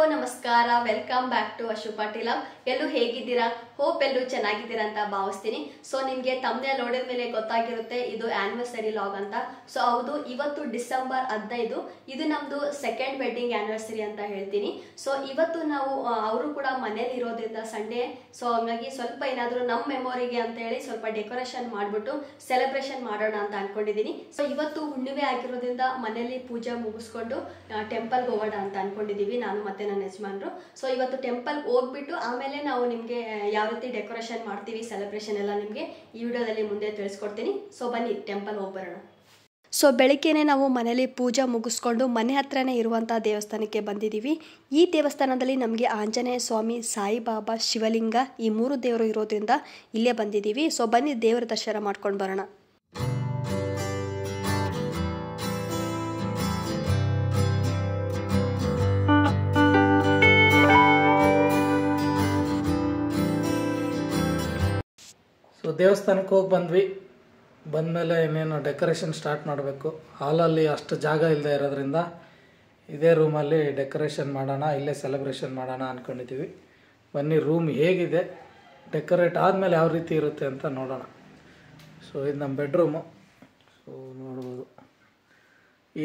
ನಮಸ್ಕಾರ, welcome back to Ashu Patil. ಎಲ್ಲೂ ಹೇಗಿದ್ದೀರಾ? ಹೋಪ್ ಎಲ್ಲರೂ ಚೆನ್ನಾಗಿದ್ದೀರಾ ಅಂತ ಭಾವಿಸ್ತೀನಿ. ಸೊ ನಿಮಗೆ ತಮ್ಮನೇ ನೋಡಿದ ಮೇಲೆ ಗೊತ್ತಾಗಿರುತ್ತೆ ಇದು ಆನಿವರ್ಸರಿ ಲಾಗ್ ಅಂತ. ಸೊ ಹೌದು, ಇವತ್ತು ಡಿಸೆಂಬರ್ 15. ಇದು ನಮ್ದು ಸೆಕೆಂಡ್ ವೆಡ್ಡಿಂಗ್ ಆನಿವರ್ಸರಿ ಅಂತ ಹೇಳ್ತೀನಿ. ಸೊ ಇವತ್ತು ನಾವು ಅವರು ಕೂಡ ಮನೇಲಿ ಇರೋದ್ರಿಂದ ಸಂಡೇ, ಸೊ ಹಂಗಾಗಿ ಸ್ವಲ್ಪ ಏನಾದರೂ ನಮ್ಮ ಮೆಮೊರಿಗೆ ಅಂತ ಹೇಳಿ ಸ್ವಲ್ಪ ಡೆಕೋರೇಷನ್ ಮಾಡಿಬಿಟ್ಟು ಸೆಲೆಬ್ರೇಷನ್ ಮಾಡೋಣ ಅಂತ ಅನ್ಕೊಂಡಿದ್ದೀನಿ. ಸೊ ಇವತ್ತು ಹುಣ್ಣಿಮೆ ಆಗಿರೋದ್ರಿಂದ ಮನೇಲಿ ಪೂಜೆ ಮುಗಿಸ್ಕೊಂಡು ಟೆಂಪಲ್ಗೆ ಹೋಗೋಣ ಅಂತ ಅನ್ಕೊಂಡಿದ್ದೀವಿ, ನಾನು ಮತ್ತೆ ನನ್ನ ಯಜಮಾನ್ರು. ಸೊ ಇವತ್ತು ಟೆಂಪಲ್ಗೆ ಹೋಗ್ಬಿಟ್ಟು ಆಮೇಲೆ ನಾವು ನಿಮಗೆ ಯಾವ ರೀತಿ ಡೆಕೋರೇಷನ್ ಮಾಡ್ತೀವಿ, ಸೆಲೆಬ್ರೇಷನ್ ಎಲ್ಲ ನಿಮಗೆ ಈ ವಿಡಿಯೋದಲ್ಲಿ ಮುಂದೆ ತಿಳಿಸ್ಕೊಡ್ತೀನಿ. ಸೊ ಬನ್ನಿ ಟೆಂಪಲ್ ಹೋಗಿ ಬರೋಣ. ಸೊ ಬೆಳಗ್ಗೆನೇ ನಾವು ಮನೇಲಿ ಪೂಜೆ ಮುಗಿಸ್ಕೊಂಡು ಮನೆ ಹತ್ರನೇ ಇರುವಂಥ ದೇವಸ್ಥಾನಕ್ಕೆ ಬಂದಿದ್ದೀವಿ. ಈ ದೇವಸ್ಥಾನದಲ್ಲಿ ನಮಗೆ ಆಂಜನೇಯ ಸ್ವಾಮಿ, ಸಾಯಿಬಾಬಾ, ಶಿವಲಿಂಗ ಈ 3 ದೇವರು ಇರೋದ್ರಿಂದ ಇಲ್ಲೇ ಬಂದಿದ್ದೀವಿ. ಸೊ ಬನ್ನಿ ದೇವರ ದರ್ಶನ ಮಾಡ್ಕೊಂಡು ಬರೋಣ. ಸೊ ದೇವಸ್ಥಾನಕ್ಕೆ ಹೋಗಿ ಬಂದ್ವಿ. ಬಂದಮೇಲೆ ಇನ್ನೇನು ಡೆಕೋರೇಷನ್ ಸ್ಟಾರ್ಟ್ ಮಾಡಬೇಕು. ಹಾಲಲ್ಲಿ ಅಷ್ಟು ಜಾಗ ಇಲ್ಲದೆ ಇರೋದ್ರಿಂದ ಇದೇ ರೂಮಲ್ಲಿ ಡೆಕೋರೇಷನ್ ಮಾಡೋಣ, ಇಲ್ಲೇ ಸೆಲೆಬ್ರೇಷನ್ ಮಾಡೋಣ ಅಂದ್ಕೊಂಡಿದ್ದೀವಿ. ಬನ್ನಿ ರೂಮ್ ಹೇಗಿದೆ, ಡೆಕೋರೇಟ್ ಆದಮೇಲೆ ಯಾವ ರೀತಿ ಇರುತ್ತೆ ಅಂತ ನೋಡೋಣ. ಸೊ ಇದು ನಮ್ಮ ಬೆಡ್ರೂಮು. ಸೊ ನೋಡ್ಬೋದು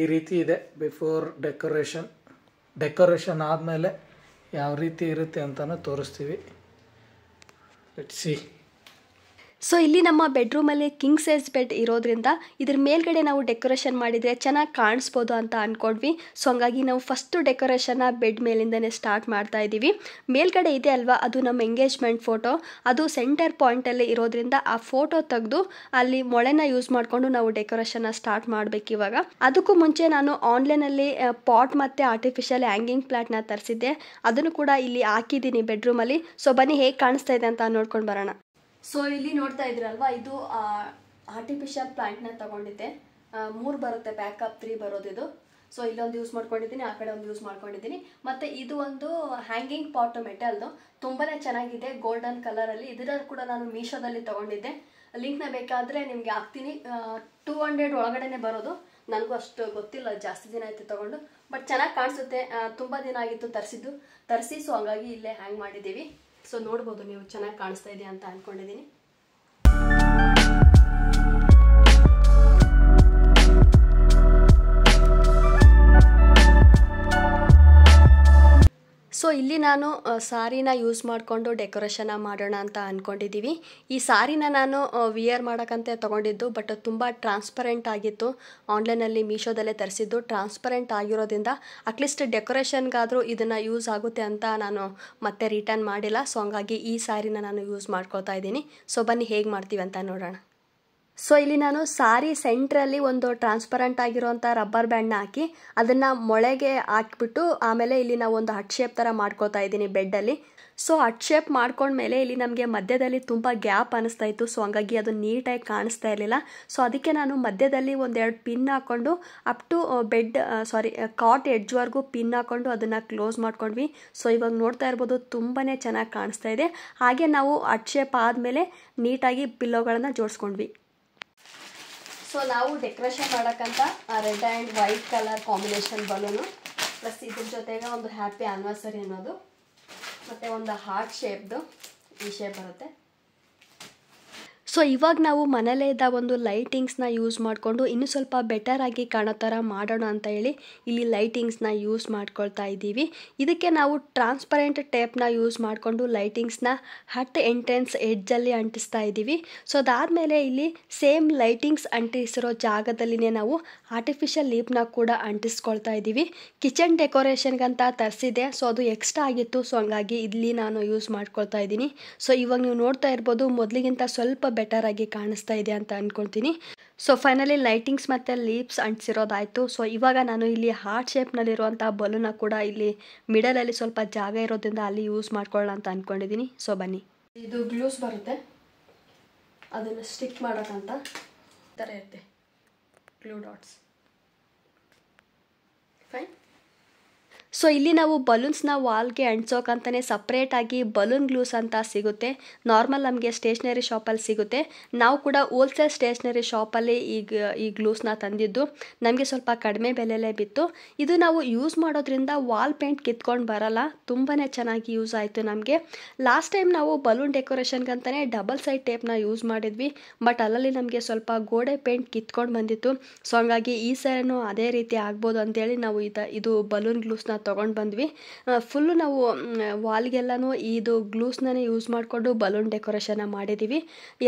ಈ ರೀತಿ ಇದೆ ಬಿಫೋರ್ ಡೆಕೋರೇಷನ್ ಆದಮೇಲೆ ಯಾವ ರೀತಿ ಇರುತ್ತೆ ಅಂತಲೂ ತೋರಿಸ್ತೀವಿ. Let's see. ಸೊ ಇಲ್ಲಿ ನಮ್ಮ ಬೆಡ್ರೂಮಲ್ಲಿ ಕಿಂಗ್ ಸೈಜ್ ಬೆಡ್ ಇರೋದ್ರಿಂದ ಇದ್ರ ಮೇಲ್ಗಡೆ ನಾವು ಡೆಕೋರೇಷನ್ ಮಾಡಿದರೆ ಚೆನ್ನಾಗಿ ಕಾಣಿಸ್ಬೋದು ಅಂತ ಅಂದ್ಕೊಂಡ್ವಿ. ಸೊ ಹಂಗಾಗಿ ನಾವು ಫಸ್ಟು ಡೆಕೋರೇಷನ್ನ ಬೆಡ್ ಮೇಲಿಂದನೇ ಸ್ಟಾರ್ಟ್ ಮಾಡ್ತಾ ಇದ್ದೀವಿ. ಮೇಲ್ಗಡೆ ಇದೆ ಅಲ್ವಾ, ಅದು ನಮ್ಮ ಎಂಗೇಜ್ಮೆಂಟ್ ಫೋಟೋ. ಅದು ಸೆಂಟರ್ ಪಾಯಿಂಟಲ್ಲಿ ಇರೋದ್ರಿಂದ ಆ ಫೋಟೋ ತೆಗೆದು ಅಲ್ಲಿ ಮೊಳೆನ ಯೂಸ್ ಮಾಡಿಕೊಂಡು ನಾವು ಡೆಕೋರೇಷನ್ನ ಸ್ಟಾರ್ಟ್ ಮಾಡಬೇಕು ಇವಾಗ. ಅದಕ್ಕೂ ಮುಂಚೆ ನಾನು ಆನ್ಲೈನಲ್ಲಿ ಪಾಟ್ ಮತ್ತು ಆರ್ಟಿಫಿಷಿಯಲ್ ಹ್ಯಾಂಗಿಂಗ್ ಪ್ಲಾಟ್ನ ತರಿಸಿದ್ದೆ, ಅದನ್ನು ಕೂಡ ಇಲ್ಲಿ ಹಾಕಿದ್ದೀನಿ ಬೆಡ್ರೂಮಲ್ಲಿ. ಸೊ ಬನ್ನಿ ಹೇಗೆ ಕಾಣಿಸ್ತಾ ಇದೆ ಅಂತ ನೋಡ್ಕೊಂಡು ಬರೋಣ. ಸೊ ಇಲ್ಲಿ ನೋಡ್ತಾ ಇದ್ರಲ್ವಾ, ಇದು ಆರ್ಟಿಫಿಷಿಯಲ್ ಪ್ಲಾಂಟ್ನ ತಗೊಂಡಿದ್ದೆ. 3 ಬರುತ್ತೆ, ಬ್ಯಾಕಪ್ 3 ಬರೋದಿದು. ಸೊ ಇಲ್ಲೊಂದು ಯೂಸ್ ಮಾಡ್ಕೊಂಡಿದ್ದೀನಿ, ಆ ಕಡೆ ಒಂದು ಯೂಸ್ ಮಾಡ್ಕೊಂಡಿದ್ದೀನಿ. ಮತ್ತು ಇದು ಒಂದು ಹ್ಯಾಂಗಿಂಗ್ ಪಾಟ್ ಮೆಟಲ್ದು, ತುಂಬಾ ಚೆನ್ನಾಗಿದೆ, ಗೋಲ್ಡನ್ ಕಲರಲ್ಲಿ. ಇದರ ಕೂಡ ನಾನು ಮೀಶೋದಲ್ಲಿ ತೊಗೊಂಡಿದ್ದೆ. ಲಿಂಕ್ನ ಬೇಕಾದರೆ ನಿಮಗೆ ಹಾಕ್ತೀನಿ. 200 ಒಳಗಡೆನೆ ಬರೋದು. ನನಗೂ ಅಷ್ಟು ಗೊತ್ತಿಲ್ಲ, ಜಾಸ್ತಿ ದಿನ ಆಯಿತು ತೊಗೊಂಡು, ಬಟ್ ಚೆನ್ನಾಗಿ ಕಾಣಿಸುತ್ತೆ. ತುಂಬ ದಿನ ಆಗಿತ್ತು ತರಿಸಿ. ಸೊ ಹಂಗಾಗಿ ಇಲ್ಲೇ ಹ್ಯಾಂಗ್ ಮಾಡಿದ್ದೀವಿ. ಸೊ ನೋಡ್ಬೋದು ನೀವು, ಚೆನ್ನಾಗಿ ಕಾಣಿಸ್ತಾ ಇದೆ ಅಂತ ಅಂದ್ಕೊಂಡಿದ್ದೀನಿ. ಸೊ ಇಲ್ಲಿ ನಾನು ಸಾರಿನ ಯೂಸ್ ಮಾಡಿಕೊಂಡು ಡೆಕೋರೇಷನ್ನ ಮಾಡೋಣ ಅಂತ ಅಂದ್ಕೊಂಡಿದ್ದೀವಿ. ಈ ಸಾರಿನ ನಾನು ವಿಯರ್ ಮಾಡೋಕ್ಕಂತೆ ತೊಗೊಂಡಿದ್ದು, ಬಟ್ ತುಂಬ ಟ್ರಾನ್ಸ್ಪರೆಂಟ್ ಆಗಿತ್ತು. ಆನ್ಲೈನಲ್ಲಿ ಮೀಶೋದಲ್ಲೇ ತರಿಸಿದ್ದು, ಟ್ರಾನ್ಸ್ಪರೆಂಟ್ ಆಗಿರೋದ್ರಿಂದ ಅಟ್ಲೀಸ್ಟ್ ಡೆಕೋರೇಷನ್ಗಾದರೂ ಇದನ್ನು ಯೂಸ್ ಆಗುತ್ತೆ ಅಂತ ನಾನು ಮತ್ತೆ ರಿಟರ್ನ್ ಮಾಡಿಲ್ಲ. ಸೊ ಹಂಗಾಗಿ ಈ ಸಾರಿನ ನಾನು ಯೂಸ್ ಮಾಡ್ಕೊತಾ ಇದ್ದೀನಿ. ಸೊ ಬನ್ನಿ ಹೇಗೆ ಮಾಡ್ತೀವಿ ಅಂತ ನೋಡೋಣ. ಸೊ ಇಲ್ಲಿ ನಾನು ಸಾರಿ ಸೆಂಟ್ರಲ್ಲಿ ಒಂದು ಟ್ರಾನ್ಸ್ಪರೆಂಟ್ ಆಗಿರೋಂಥ ರಬ್ಬರ್ ಬ್ಯಾಂಡ್ನ ಹಾಕಿ ಅದನ್ನು ಮೊಳೆಗೆ ಹಾಕಿಬಿಟ್ಟು ಆಮೇಲೆ ಇಲ್ಲಿ ನಾವು ಒಂದು ಹಟ್ ಶೇಪ್ ಥರ ಮಾಡ್ಕೋತಾ ಇದ್ದೀನಿ ಬೆಡ್ಡಲ್ಲಿ. ಸೊ ಹಟ್ ಶೇಪ್ ಮಾಡ್ಕೊಂಡ್ಮೇಲೆ ಇಲ್ಲಿ ನಮಗೆ ಮಧ್ಯದಲ್ಲಿ ತುಂಬ ಗ್ಯಾಪ್ ಅನ್ನಿಸ್ತಾ ಇತ್ತು. ಸೊ ಹಂಗಾಗಿ ಅದು ನೀಟಾಗಿ ಕಾಣಿಸ್ತಾ ಇರಲಿಲ್ಲ. ಸೊ ಅದಕ್ಕೆ ನಾನು ಮಧ್ಯದಲ್ಲಿ 1-2 ಪಿನ್ ಹಾಕ್ಕೊಂಡು ಅಪ್ ಟು ಕಾಟ್ ಎಡ್ಜ್ವರೆಗೂ ಪಿನ್ ಹಾಕ್ಕೊಂಡು ಅದನ್ನು ಕ್ಲೋಸ್ ಮಾಡ್ಕೊಂಡ್ವಿ. ಸೊ ಇವಾಗ ನೋಡ್ತಾ ಇರ್ಬೋದು, ತುಂಬಾ ಚೆನ್ನಾಗಿ ಕಾಣಿಸ್ತಾ ಇದೆ. ಹಾಗೆ ನಾವು ಹಟ್ ಶೇಪ್ ಆದಮೇಲೆ ನೀಟಾಗಿ ಪಿಲ್ಲೋಗಳನ್ನು ಜೋಡಿಸ್ಕೊಂಡ್ವಿ. ಸೊ ನಾವು ಡೆಕೋರೇಷನ್ ಮಾಡೋಕ್ಕಂತ red and white colour combination balloon, plus ಇದ್ರ ಜೊತೆಗೆ ಒಂದು ಹ್ಯಾಪಿ ಆ್ಯನಿವರ್ಸರಿ ಅನ್ನೋದು, ಮತ್ತು ಒಂದು ಹಾರ್ಟ್ ಶೇಪ್ದು ಈ ಶೇಪ್ ಬರುತ್ತೆ. ಸೊ ಇವಾಗ ನಾವು ಮನೇಲೇ ಇದ್ದ ಒಂದು ಲೈಟಿಂಗ್ಸ್ನ ಯೂಸ್ ಮಾಡಿಕೊಂಡು ಇನ್ನೂ ಸ್ವಲ್ಪ ಬೆಟರಾಗಿ ಕಾಣೋ ಥರ ಮಾಡೋಣ ಅಂತ ಹೇಳಿ ಇಲ್ಲಿ ಲೈಟಿಂಗ್ಸ್ನ ಯೂಸ್ ಮಾಡ್ಕೊಳ್ತಾ ಇದ್ದೀವಿ. ಇದಕ್ಕೆ ನಾವು ಟ್ರಾನ್ಸ್ಪರೆಂಟ್ ಟೇಪ್ನ ಯೂಸ್ ಮಾಡಿಕೊಂಡು ಲೈಟಿಂಗ್ಸ್ನ ಹಟ್ ಎಂಟ್ರೆನ್ಸ್ ಎಡ್ಜಲ್ಲಿ ಅಂಟಿಸ್ತಾ ಇದ್ದೀವಿ. ಸೊ ಅದಾದಮೇಲೆ ಇಲ್ಲಿ ಸೇಮ್ ಲೈಟಿಂಗ್ಸ್ ಅಂಟಿಸಿರೋ ಜಾಗದಲ್ಲಿನೇ ನಾವು ಆರ್ಟಿಫಿಷಿಯಲ್ ಲೀಪ್ನ ಕೂಡ ಅಂಟಿಸ್ಕೊಳ್ತಾ ಇದ್ದೀವಿ. ಕಿಚನ್ ಡೆಕೋರೇಷನ್ಗಂತ ತರಿಸಿದೆ, ಸೊ ಅದು ಎಕ್ಸ್ಟ್ರಾ ಆಗಿತ್ತು. ಸೊ ಹಂಗಾಗಿ ಇಲ್ಲಿ ನಾನು ಯೂಸ್ ಮಾಡ್ಕೊಳ್ತಾ ಇದ್ದೀನಿ. ಸೊ ಇವಾಗ ನೀವು ನೋಡ್ತಾ ಇರ್ಬೋದು, ಮೊದಲಿಗಿಂತ ಸ್ವಲ್ಪ ಬೆಟರಾಗಿ ಕಾಣಿಸ್ತಾ ಇದೆ ಅಂತ ಅಂದ್ಕೊಳ್ತೀನಿ. ಸೊ ಫೈನಲಿ ಲೈಟಿಂಗ್ಸ್ ಮತ್ತು ಲೀಪ್ಸ್ ಅಂಟಿಸಿರೋದಾಯಿತು. ಸೊ ಇವಾಗ ನಾನು ಇಲ್ಲಿ ಹಾರ್ಟ್ ಶೇಪ್ನಲ್ಲಿರುವಂಥ ಬಲೂನ ಕೂಡ ಇಲ್ಲಿ ಮಿಡಲಲ್ಲಿ ಸ್ವಲ್ಪ ಜಾಗ ಇರೋದ್ರಿಂದ ಅಲ್ಲಿ ಯೂಸ್ ಮಾಡ್ಕೊಳ್ಳೋಣ ಅಂತ ಅಂದ್ಕೊಂಡಿದ್ದೀನಿ. ಸೊ ಬನ್ನಿ, ಇದು ಗ್ಲೂಸ್ ಬರುತ್ತೆ, ಅದನ್ನು ಸ್ಟಿಕ್ ಮಾಡೋಕ್ಕಂತ ಥರ ಇರುತ್ತೆ, ಗ್ಲೂ ಡಾಟ್ಸ್. ಫೈನ್. ಸೊ ಇಲ್ಲಿ ನಾವು ಬಲೂನ್ಸ್ನ ವಾಲ್ಗೆ ಅಂಟ್ಸೋಕಂತಲೇ ಸಪ್ರೇಟಾಗಿ ಬಲೂನ್ ಗ್ಲೂಸ್ ಅಂತ ಸಿಗುತ್ತೆ. ನಾರ್ಮಲ್ ನಮಗೆ ಸ್ಟೇಷ್ನರಿ ಶಾಪಲ್ಲಿ ಸಿಗುತ್ತೆ. ನಾವು ಕೂಡ ಹೋಲ್ಸೇಲ್ ಸ್ಟೇಷ್ನರಿ ಶಾಪಲ್ಲಿ ಈ ಗ್ಲೂಸ್ನ ತಂದಿದ್ದು. ನಮಗೆ ಸ್ವಲ್ಪ ಕಡಿಮೆ ಬೆಲೆಯಲ್ಲೇ ಬಿತ್ತು. ಇದು ನಾವು ಯೂಸ್ ಮಾಡೋದ್ರಿಂದ ವಾಲ್ ಪೇಂಟ್ ಕಿತ್ಕೊಂಡು ಬರಲ್ಲ. ತುಂಬಾ ಚೆನ್ನಾಗಿ ಯೂಸ್ ಆಯಿತು ನಮಗೆ. ಲಾಸ್ಟ್ ಟೈಮ್ ನಾವು ಬಲೂನ್ ಡೆಕೋರೇಷನ್ಗಂತಲೇ ಡಬಲ್ ಸೈಡ್ ಟೇಪ್ನ ಯೂಸ್ ಮಾಡಿದ್ವಿ. ಬಟ್ ಅಲ್ಲಲ್ಲಿ ನಮಗೆ ಸ್ವಲ್ಪ ಗೋಡೆ ಪೇಂಟ್ ಕಿತ್ಕೊಂಡು ಬಂದಿತ್ತು. ಸೊ ಹಂಗಾಗಿ ಈ ಸರಿನೂ ಅದೇ ರೀತಿ ಆಗ್ಬೋದು ಅಂತೇಳಿ ನಾವು ಇದು ಬಲೂನ್ ಗ್ಲೂಸ್ನ ತೊಗೊಂಡು ಬಂದ್ವಿ. ಫುಲ್ಲು ನಾವು ವಾಲ್ಗೆಲ್ಲನೂ ಇದು ಗ್ಲೂಸ್ನೇ ಯೂಸ್ ಮಾಡಿಕೊಂಡು ಬಲೂನ್ ಡೆಕೋರೇಷನ್ನ ಮಾಡಿದ್ದೀವಿ.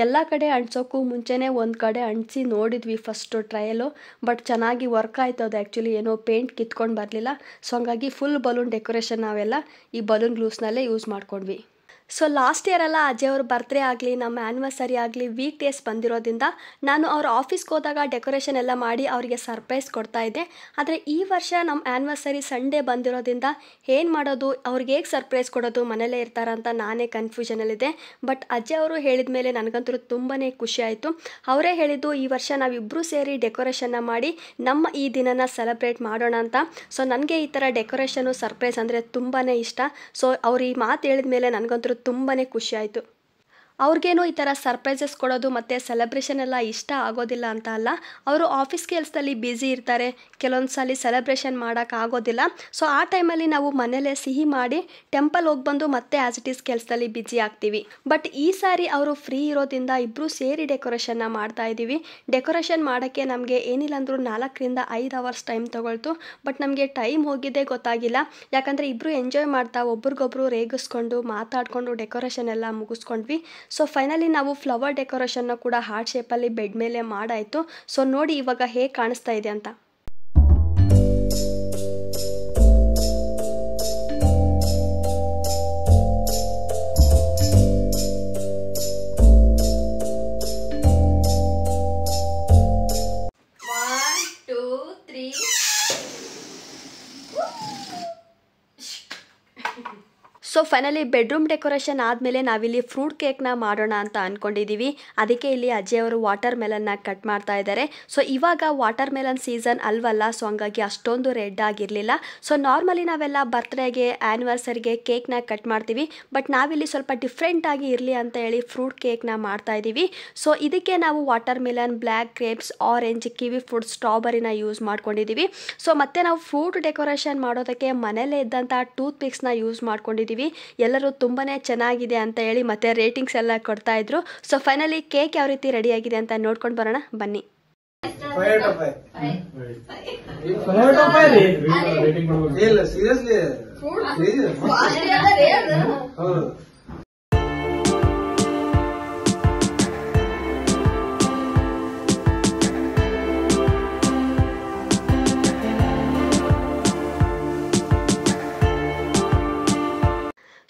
ಎಲ್ಲ ಕಡೆ ಅಂಟ್ಸೋಕ್ಕೂ ಮುಂಚೆನೇ ಒಂದು ಕಡೆ ಅಂಟಿಸಿ ನೋಡಿದ್ವಿ ಫಸ್ಟು ಟ್ರಯಲು. ಬಟ್ ಚೆನ್ನಾಗಿ ವರ್ಕ್ ಆಯಿತು. ಅದು ಆ್ಯಕ್ಚುಲಿ ಏನೋ ಪೇಂಟ್ ಕಿತ್ಕೊಂಡು ಬರಲಿಲ್ಲ. ಸೊ ಹಂಗಾಗಿ ಫುಲ್ ಬಲೂನ್ ಡೆಕೋರೇಷನ್ ನಾವೆಲ್ಲ ಈ ಬಲೂನ್ ಗ್ಲೂಸ್ನಲ್ಲೇ ಯೂಸ್ ಮಾಡ್ಕೊಂಡ್ವಿ. ಸೊ ಲಾಸ್ಟ್ ಇಯರೆಲ್ಲ ಅಜಯ್ ಅವ್ರ ಬರ್ತ್ಡೇ ಆಗಲಿ ನಮ್ಮ ಆ್ಯನಿವರ್ಸರಿ ಆಗಲಿ ವೀಕ್ ಡೇಸ್ ಬಂದಿರೋದ್ರಿಂದ ನಾನು ಅವ್ರ ಆಫೀಸ್ಗೆ ಹೋದಾಗ ಡೆಕೋರೇಷನ್ ಎಲ್ಲ ಮಾಡಿ ಅವರಿಗೆ ಸರ್ಪ್ರೈಸ್ ಕೊಡ್ತಾಯಿದ್ದೆ. ಆದರೆ ಈ ವರ್ಷ ನಮ್ಮ ಆ್ಯನಿವರ್ಸರಿ ಸಂಡೇ ಬಂದಿರೋದ್ರಿಂದ ಏನು ಮಾಡೋದು, ಅವ್ರಿಗೆ ಹೇಗೆ ಸರ್ಪ್ರೈಸ್ ಕೊಡೋದು, ಮನೇಲೇ ಇರ್ತಾರಂತ ನಾನೇ ಕನ್ಫ್ಯೂಷನಲ್ಲಿದ್ದೆ. ಬಟ್ ಅಜಯ್ ಅವರು ಹೇಳಿದ ಮೇಲೆ ನನಗಂತೂ ತುಂಬಾ ಖುಷಿ ಆಯಿತು. ಅವರೇ ಹೇಳಿದ್ದು ಈ ವರ್ಷ ನಾವಿಬ್ಬರೂ ಸೇರಿ ಡೆಕೋರೇಷನ್ನ ಮಾಡಿ ನಮ್ಮ ಈ ದಿನನ ಸೆಲೆಬ್ರೇಟ್ ಮಾಡೋಣ ಅಂತ. ಸೊ ನನಗೆ ಈ ಥರ ಡೆಕೋರೇಷನು ಸರ್ಪ್ರೈಸ್ ಅಂದರೆ ತುಂಬಾ ಇಷ್ಟ. ಸೊ ಅವ್ರು ಈ ಮಾತು ಹೇಳಿದ ಮೇಲೆ ನನಗಂತೂ ತುಂಬಾ ಖುಷಿ ಆಯಿತು. ಅವ್ರಿಗೇನು ಈ ಥರ ಸರ್ಪ್ರೈಸಸ್ ಕೊಡೋದು ಮತ್ತು ಸೆಲೆಬ್ರೇಷನ್ ಎಲ್ಲ ಇಷ್ಟ ಆಗೋದಿಲ್ಲ ಅಂತ ಅಲ್ಲ, ಅವರು ಆಫೀಸ್ ಕೆಲಸದಲ್ಲಿ ಬ್ಯುಸಿ ಇರ್ತಾರೆ, ಕೆಲವೊಂದು ಸಲ ಸೆಲೆಬ್ರೇಷನ್ ಮಾಡೋಕ್ಕಾಗೋದಿಲ್ಲ. ಸೊ ಆ ಟೈಮಲ್ಲಿ ನಾವು ಮನೇಲೇ ಸಿಹಿ ಮಾಡಿ ಟೆಂಪಲ್ ಹೋಗಿ ಬಂದು ಮತ್ತೆ ಆ್ಯಸ್ ಇಟ್ ಈಸ್ ಕೆಲಸದಲ್ಲಿ ಬ್ಯುಸಿ ಆಗ್ತೀವಿ. ಬಟ್ ಈ ಸಾರಿ ಅವರು ಫ್ರೀ ಇರೋದ್ರಿಂದ ಇಬ್ಬರು ಸೇರಿ ಡೆಕೋರೇಷನ್ನ ಮಾಡ್ತಾಯಿದ್ದೀವಿ. ಡೆಕೋರೇಷನ್ ಮಾಡೋಕ್ಕೆ ನಮಗೆ ಏನಿಲ್ಲ ಅಂದರೂ 4 ರಿಂದ 5 ಅವರ್ಸ್ ಟೈಮ್ ತೊಗೊಳ್ತು. ಬಟ್ ನಮಗೆ ಟೈಮ್ ಹೋಗಿದ್ದೇ ಗೊತ್ತಾಗಿಲ್ಲ. ಯಾಕಂದರೆ ಇಬ್ಬರು ಎಂಜಾಯ್ ಮಾಡ್ತಾ ಒಬ್ರಿಗೊಬ್ರು ರೇಗಿಸ್ಕೊಂಡು ಮಾತಾಡಿಕೊಂಡು ಡೆಕೋರೇಷನ್ ಎಲ್ಲ ಮುಗಿಸ್ಕೊಂಡ್ವಿ. ಸೊ ಫೈನಲಿ ನಾವು ಫ್ಲವರ್ ಡೆಕೋರೇಷನ್ನ ಕೂಡ ಹಾರ್ಟ್ ಶೇಪಲ್ಲಿ ಬೆಡ್ ಮೇಲೆ ಮಾಡಾಯಿತು. ಸೊ ನೋಡಿ ಇವಾಗ ಹೇಗೆ ಕಾಣಿಸ್ತಾ ಇದೆ ಅಂತ. ಸೊ ಫೈನಲಿ ಬೆಡ್ರೂಮ್ ಡೆಕೋರೇಷನ್ ಆದಮೇಲೆ ನಾವಿಲ್ಲಿ ಫ್ರೂಟ್ ಕೇಕ್ನ ಮಾಡೋಣ ಅಂತ ಅಂದ್ಕೊಂಡಿದ್ದೀವಿ. ಅದಕ್ಕೆ ಇಲ್ಲಿ ಅಜಯ್ ಅವರು ವಾಟರ್ ಮೆಲನ್ನ ಕಟ್ ಮಾಡ್ತಾ ಇದ್ದಾರೆ. ಸೊ ಇವಾಗ ವಾಟರ್ ಮೆಲನ್ ಸೀಸನ್ ಅಲ್ವಲ್ಲ, ಸೊ ಹಂಗಾಗಿ ಅಷ್ಟೊಂದು ರೆಡ್ ಆಗಿರಲಿಲ್ಲ. ಸೊ ನಾರ್ಮಲಿ ನಾವೆಲ್ಲ ಬರ್ತ್ಡೇಗೆ ಆ್ಯನಿವರ್ಸರಿಗೆ ಕೇಕ್ನ ಕಟ್ ಮಾಡ್ತೀವಿ. ಬಟ್ ನಾವಿಲ್ಲಿ ಸ್ವಲ್ಪ ಡಿಫ್ರೆಂಟಾಗಿ ಇರಲಿ ಅಂತ ಹೇಳಿ ಫ್ರೂಟ್ ಕೇಕ್ನ ಮಾಡ್ತಾ ಇದ್ದೀವಿ. ಸೊ ಇದಕ್ಕೆ ನಾವು watermelon, black grapes, orange, kiwi fruit, ಸ್ಟ್ರಾಬೆರಿನ ಯೂಸ್ ಮಾಡ್ಕೊಂಡಿದ್ದೀವಿ. ಸೊ ಮತ್ತೆ ನಾವು ಫ್ರೂಟ್ ಡೆಕೋರೇಷನ್ ಮಾಡೋದಕ್ಕೆ ಮನೇಲೇ ಇದ್ದಂಥ ಟೂತ್ ಪಿಕ್ಸ್ನ ಯೂಸ್ ಮಾಡ್ಕೊಂಡಿದ್ದೀವಿ. ಎಲ್ಲರೂ ತುಂಬಾ ಚೆನ್ನಾಗಿದೆ ಅಂತ ಹೇಳಿ ಮತ್ತೆ ರೇಟಿಂಗ್ಸ್ ಎಲ್ಲ ಕೊಡ್ತಾ ಇದ್ರು. ಸೊ ಫೈನಲಿ ಕೇಕ್ ಯಾವ ರೀತಿ ರೆಡಿ ಆಗಿದೆ ಅಂತ ನೋಡ್ಕೊಂಡು ಬರೋಣ ಬನ್ನಿ.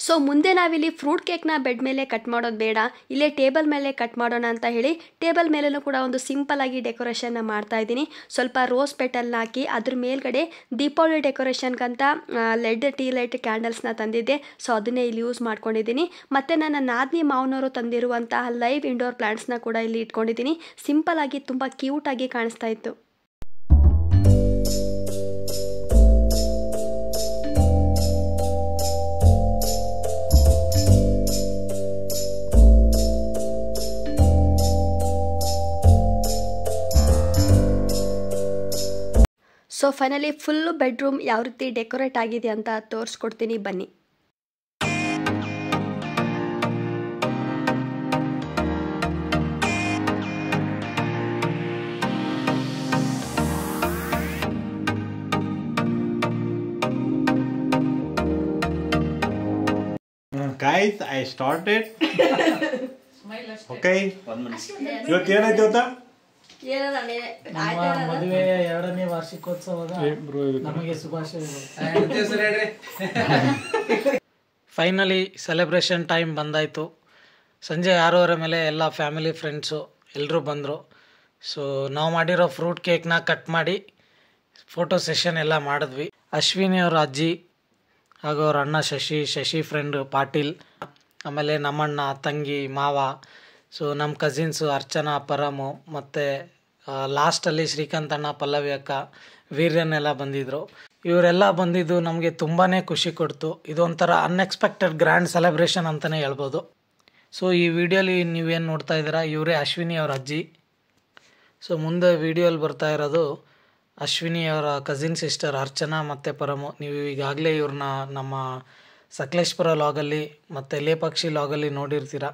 ಸೊ ಮುಂದೆ ನಾವಿಲ್ಲಿ ಫ್ರೂಟ್ ಕೇಕ್ನ ಬೆಡ್ ಮೇಲೆ ಕಟ್ ಮಾಡೋದು ಬೇಡ, ಇಲ್ಲೇ ಟೇಬಲ್ ಮೇಲೆ ಕಟ್ ಮಾಡೋಣ ಅಂತ ಹೇಳಿ ಟೇಬಲ್ ಮೇಲೂ ಕೂಡ ಒಂದು ಸಿಂಪಲ್ ಆಗಿ ಡೆಕೋರೇಷನ್ನ ಮಾಡ್ತಾ ಇದ್ದೀನಿ. ಸ್ವಲ್ಪ ರೋಸ್ ಪೆಟಲ್ನ ಹಾಕಿ ಅದ್ರ ಮೇಲ್ಗಡೆ ದೀಪಾವಳಿ ಡೆಕೋರೇಷನ್ಗಂತ ಟೀ ಲೈಟ್ ಕ್ಯಾಂಡಲ್ಸ್ನ ತಂದಿದ್ದೆ. ಸೊ ಅದನ್ನೇ ಇಲ್ಲಿ ಯೂಸ್ ಮಾಡ್ಕೊಂಡಿದ್ದೀನಿ. ಮತ್ತು ನನ್ನ ನಾದಿನಿ ಮಾವನವರು ತಂದಿರುವಂತಹ ಲೈವ್ ಇಂಡೋರ್ ಪ್ಲಾಂಟ್ಸ್ನ ಕೂಡ ಇಲ್ಲಿ ಇಟ್ಕೊಂಡಿದ್ದೀನಿ. ಸಿಂಪಲ್ ಆಗಿ ತುಂಬ ಕ್ಯೂಟಾಗಿ ಕಾಣಿಸ್ತಾ ಇತ್ತು. ಸೊ ಫೈನಲಿ ಫುಲ್ಲು ಬೆಡ್ರೂಮ್ ಯಾವ ರೀತಿ ಡೆಕೋರೇಟ್ ಆಗಿದೆ ಅಂತ ತೋರಿಸ್ಕೊಡ್ತೀನಿ ಬನ್ನಿ. Guys, I started. Okay. ಇವತ್ತು ಏನಾಯ್ತು ಗೊತ್ತಾ? ನಮ್ಮ ಮದುವೆಯ 2ನೇ ವಾರ್ಷಿಕೋತ್ಸವದ ನಮಗೆ ಶುಭಾಶಯಗಳು. ಫೈನಲಿ ಸೆಲೆಬ್ರೇಷನ್ ಟೈಮ್ ಬಂದಾಯಿತು. ಸಂಜೆ 6:30 ಮೇಲೆ ಎಲ್ಲ ಫ್ಯಾಮಿಲಿ ಫ್ರೆಂಡ್ಸು ಎಲ್ಲರೂ ಬಂದರು. ಸೊ ನಾವು ಮಾಡಿರೋ ಫ್ರೂಟ್ ಕೇಕ್ನ ಕಟ್ ಮಾಡಿ ಫೋಟೋ ಸೆಷನ್ ಎಲ್ಲ ಮಾಡಿದ್ವಿ. ಅಶ್ವಿನಿ ಅವ್ರ ಅಜ್ಜಿ ಹಾಗೂ ಅವ್ರ ಅಣ್ಣ ಶಶಿ ಫ್ರೆಂಡು ಪಾಟೀಲ್, ಆಮೇಲೆ ನಮ್ಮಣ್ಣ, ತಂಗಿ, ಮಾವ, ಸೊ ನಮ್ಮ ಕಸಿನ್ಸು ಅರ್ಚನಾ, ಪರಮು ಮತ್ತು ಲಾಸ್ಟಲ್ಲಿ ಶ್ರೀಕಾಂತ್ ಅಣ್ಣ, ಪಲ್ಲವಿ ಅಕ್ಕ, ವೀರ್ಯನ್ನೆಲ್ಲ ಬಂದಿದ್ದರು. ಇವರೆಲ್ಲ ಬಂದಿದ್ದು ನಮಗೆ ತುಂಬಾ ಖುಷಿ ಕೊಡ್ತು. ಇದೊಂಥರ ಅನ್ಎಕ್ಸ್ಪೆಕ್ಟೆಡ್ ಗ್ರ್ಯಾಂಡ್ ಸೆಲೆಬ್ರೇಷನ್ ಅಂತಲೇ ಹೇಳ್ಬೋದು. ಸೊ ಈ ವಿಡಿಯೋಲಿ ನೀವೇನು ನೋಡ್ತಾ ಇದ್ದೀರಾ, ಇವರೇ ಅಶ್ವಿನಿ ಅವರ ಅಜ್ಜಿ. ಸೊ ಮುಂದೆ ವಿಡಿಯೋಲಿ ಬರ್ತಾ ಇರೋದು ಅಶ್ವಿನಿ ಅವರ ಕಸಿನ್ ಸಿಸ್ಟರ್ ಅರ್ಚನಾ ಮತ್ತು ಪರಮು. ನೀವು ಈಗಾಗಲೇ ಇವ್ರನ್ನ ನಮ್ಮ ಸಕಲೇಶ್ಪುರ ಲಾಗಲ್ಲಿ ಮತ್ತು ಲೇಪಾಕ್ಷಿ ಲಾಗಲ್ಲಿ ನೋಡಿರ್ತೀರ.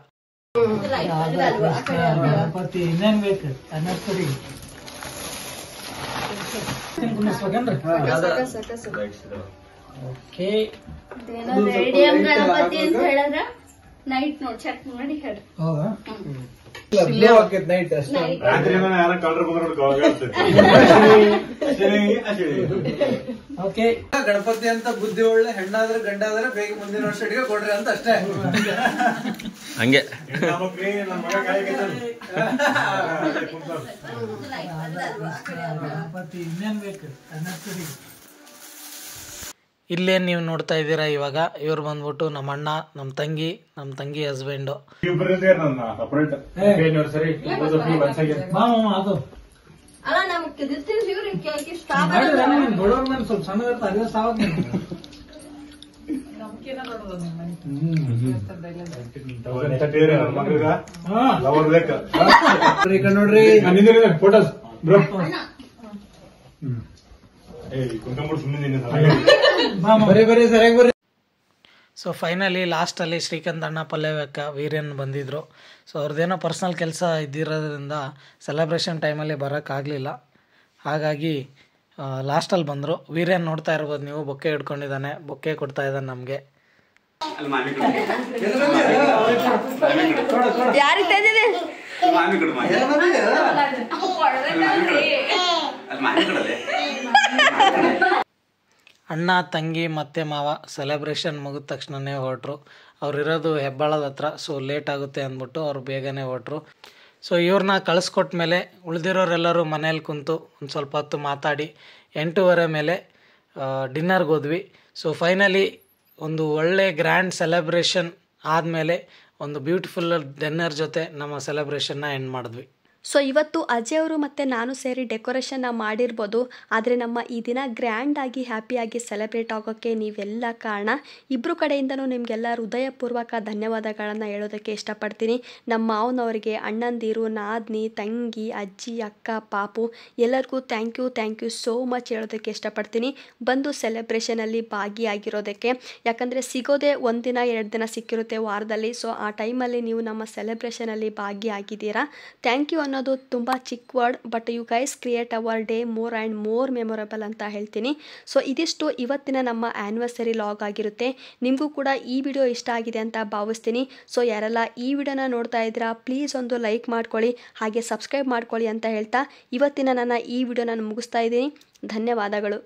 ಇನ್ನೇನು ಬೇಕು ಓಕೆ. ನೈಟ್ ನೋಡಿ ಚೆಕ್ ಮಾಡಿ ಹೇಳಿ. ಹೌದಾ? ಓಕೆ. ಗಣಪತಿ ಅಂತ ಬುದ್ಧಿ ಒಳ್ಳೆ ಹೆಣ್ಣಾದ್ರೆ ಗಂಡಾದ್ರೆ ಬೇಗ ಮುಂದಿನ ವರ್ಷ ಕೊಡ್ರಿ ಅಂತ ಅಷ್ಟೇ. ಹಂಗೆ ಇನ್ನೇನ್ ಬೇಕು. ಇಲ್ಲೇ ನೀವು ನೋಡ್ತಾ ಇದ್ದೀರಾ ಇವಾಗ ಇವ್ರು ಬಂದ್ಬಿಟ್ಟು ನಮ್ಮ ಅಣ್ಣ, ನಮ್ಮ ತಂಗಿ ಹಸ್ಬೆಂಡು. ಅಲ್ಲ ನಮ್ಗೆ ಸ್ವಲ್ಪ ಸಣ್ಣ ಇರ್ತಾರೆ ಸಾವಾಗ ನೋಡ್ರಿ ಫೋಟೋಸ್ ಸೊ ಫೈನಲಿ ಲಾಸ್ಟಲ್ಲಿ ಶ್ರೀಕಾಂತ್ ಅಣ್ಣ, ಪಲ್ಲವಿ ಅಕ್ಕ, ವೀರ್ಯನ್ ಬಂದಿದ್ದರು. ಸೊ ಅವ್ರದ್ದೇನೋ ಪರ್ಸ್ನಲ್ ಕೆಲಸ ಇದ್ದಿರೋದ್ರಿಂದ ಸೆಲೆಬ್ರೇಷನ್ ಟೈಮಲ್ಲಿ ಬರೋಕ್ಕಾಗಲಿಲ್ಲ. ಹಾಗಾಗಿ ಲಾಸ್ಟಲ್ಲಿ ಬಂದರು. ವೀರ್ಯನ್ ನೋಡ್ತಾ ಇರ್ಬೋದು ನೀವು, ಬೊಕ್ಕೆ ಹಿಡ್ಕೊಂಡಿದ್ದಾನೆ, ಬೊಕ್ಕೆ ಕೊಡ್ತಾ ಇದ್ದಾನೆ ನಮಗೆ. ಅಣ್ಣ, ತಂಗಿ ಮತ್ತು ಮಾವ ಸೆಲೆಬ್ರೇಷನ್ ಮುಗಿದ ತಕ್ಷಣವೇ ಹೊರಟ್ರು. ಅವ್ರಿರೋದು ಹೆಬ್ಬಾಳದ ಹತ್ರ. ಸೊ ಲೇಟ್ ಆಗುತ್ತೆ ಅಂದ್ಬಿಟ್ಟು ಅವ್ರು ಬೇಗನೆ ಹೊರಟ್ರು. ಸೊ ಇವ್ರನ್ನ ಕಳಿಸ್ಕೊಟ್ಮೇಲೆ ಉಳಿದಿರೋರೆಲ್ಲರೂ ಮನೇಲಿ ಕುಂತು ಒಂದು ಸ್ವಲ್ಪ ಹೊತ್ತು ಮಾತಾಡಿ 8:30 ಮೇಲೆ ಡಿನ್ನರ್ಗೆ ಹೋದ್ವಿ. ಸೊ ಫೈನಲಿ ಒಂದು ಒಳ್ಳೆ ಗ್ರ್ಯಾಂಡ್ ಸೆಲೆಬ್ರೇಷನ್ ಆದಮೇಲೆ ಒಂದು ಬ್ಯೂಟಿಫುಲ್ ಡಿನ್ನರ್ ಜೊತೆ ನಮ್ಮ ಸೆಲೆಬ್ರೇಷನ್ನ ಎಂಡ್ ಮಾಡಿದ್ವಿ. ಸೊ ಇವತ್ತು ಅಜಯ್ ಅವರು ಮತ್ತು ನಾನು ಸೇರಿ ಡೆಕೋರೇಷನ್ನ ಮಾಡಿರ್ಬೋದು, ಆದರೆ ನಮ್ಮ ಈ ದಿನ ಗ್ರ್ಯಾಂಡಾಗಿ ಹ್ಯಾಪಿಯಾಗಿ ಸೆಲೆಬ್ರೇಟ್ ಆಗೋಕ್ಕೆ ನೀವೆಲ್ಲ ಕಾರಣ. ಇಬ್ಬರು ಕಡೆಯಿಂದನೂ ನಿಮಗೆಲ್ಲ ಹೃದಯಪೂರ್ವಕ ಧನ್ಯವಾದಗಳನ್ನು ಹೇಳೋದಕ್ಕೆ ಇಷ್ಟಪಡ್ತೀನಿ. ನಮ್ಮ ಮಾವನವರಿಗೆ, ಅಣ್ಣಂದಿರು, ನಾದ್ನಿ, ತಂಗಿ, ಅಜ್ಜಿ, ಅಕ್ಕ, ಪಾಪು ಎಲ್ಲರಿಗೂ ಥ್ಯಾಂಕ್ ಯು ಸೋ ಮಚ್ ಹೇಳೋದಕ್ಕೆ ಇಷ್ಟಪಡ್ತೀನಿ, ಬಂದು ಸೆಲೆಬ್ರೇಷನಲ್ಲಿ ಭಾಗಿಯಾಗಿರೋದಕ್ಕೆ. ಯಾಕಂದರೆ ಸಿಗೋದೇ 1 ದಿನ 2 ದಿನ ಸಿಕ್ಕಿರುತ್ತೆ ವಾರದಲ್ಲಿ. ಸೊ ಆ ಟೈಮಲ್ಲಿ ನೀವು ನಮ್ಮ ಸೆಲೆಬ್ರೇಷನಲ್ಲಿ ಭಾಗಿಯಾಗಿದ್ದೀರಾ. ಥ್ಯಾಂಕ್ ಯು ಅನ್ನೋದು ತುಂಬ ಚಿಕ್ಕ word, but you guys create our day more and more memorable ಅಂತ ಹೇಳ್ತೀನಿ. ಸೊ ಇದಿಷ್ಟು ಇವತ್ತಿನ ನಮ್ಮ ಆ್ಯನಿವರ್ಸರಿ ಲಾಗ್ ಆಗಿರುತ್ತೆ. ನಿಮಗೂ ಕೂಡ ಈ ವಿಡಿಯೋ ಇಷ್ಟ ಆಗಿದೆ ಅಂತ ಭಾವಿಸ್ತೀನಿ. ಸೊ ಯಾರೆಲ್ಲ ಈ ವಿಡಿಯೋನ ನೋಡ್ತಾ ಇದ್ದೀರಾ, ಪ್ಲೀಸ್ ಒಂದು ಲೈಕ್ ಮಾಡ್ಕೊಳ್ಳಿ, ಹಾಗೆ ಸಬ್ಸ್ಕ್ರೈಬ್ ಮಾಡ್ಕೊಳ್ಳಿ ಅಂತ ಹೇಳ್ತಾ ಇವತ್ತಿನ ನನ್ನ ಈ ವಿಡಿಯೋ ನಾನು ಮುಗಿಸ್ತಾ ಇದ್ದೀನಿ. ಧನ್ಯವಾದಗಳು.